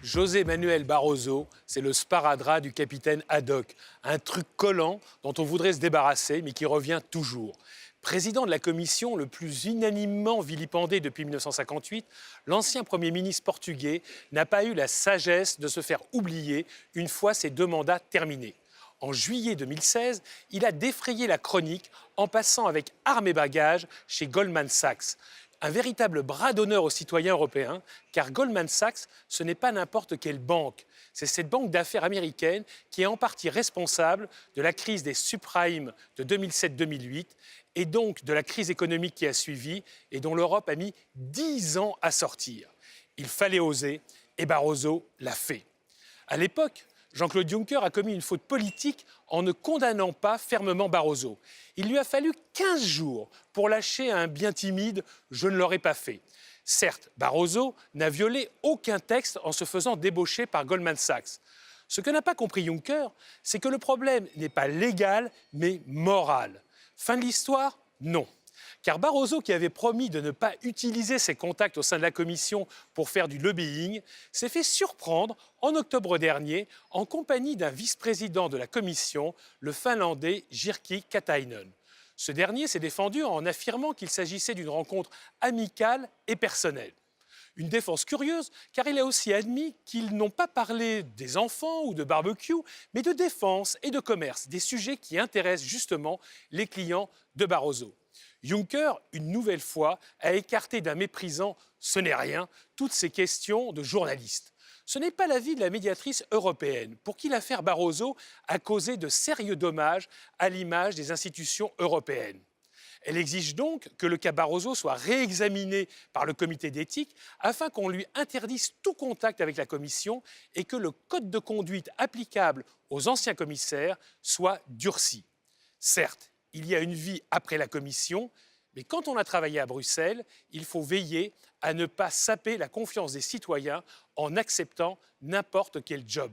José Manuel Barroso, c'est le sparadrap du capitaine Haddock, un truc collant dont on voudrait se débarrasser, mais qui revient toujours. Président de la Commission le plus unanimement vilipendé depuis 1958, l'ancien Premier ministre portugais n'a pas eu la sagesse de se faire oublier une fois ses 2 mandats terminés. En juillet 2016, il a défrayé la chronique en passant avec armes et bagages chez Goldman Sachs. Un véritable bras d'honneur aux citoyens européens, car Goldman Sachs, ce n'est pas n'importe quelle banque. C'est cette banque d'affaires américaine qui est en partie responsable de la crise des subprimes de 2007-2008 et donc de la crise économique qui a suivi et dont l'Europe a mis 10 ans à sortir. Il fallait oser et Barroso l'a fait. À l'époque, Jean-Claude Juncker a commis une faute politique en ne condamnant pas fermement Barroso. Il lui a fallu 15 jours pour lâcher un bien timide « je ne l'aurais pas fait ». Certes, Barroso n'a violé aucun texte en se faisant débaucher par Goldman Sachs. Ce que n'a pas compris Juncker, c'est que le problème n'est pas légal, mais moral. Fin de l'histoire? Non. Car Barroso, qui avait promis de ne pas utiliser ses contacts au sein de la Commission pour faire du lobbying, s'est fait surprendre en octobre dernier en compagnie d'un vice-président de la Commission, le Finlandais Jyrki Katainen. Ce dernier s'est défendu en affirmant qu'il s'agissait d'une rencontre amicale et personnelle. Une défense curieuse, car il a aussi admis qu'ils n'ont pas parlé des enfants ou de barbecue, mais de défense et de commerce, des sujets qui intéressent justement les clients de Barroso. Juncker, une nouvelle fois, a écarté d'un méprisant « ce n'est rien » toutes ces questions de journalistes. Ce n'est pas l'avis de la médiatrice européenne, pour qui l'affaire Barroso a causé de sérieux dommages à l'image des institutions européennes. Elle exige donc que le cas Barroso soit réexaminé par le comité d'éthique afin qu'on lui interdise tout contact avec la Commission et que le code de conduite applicable aux anciens commissaires soit durci. Certes, il y a une vie après la Commission, mais quand on a travaillé à Bruxelles, il faut veiller à ne pas saper la confiance des citoyens en acceptant n'importe quel job.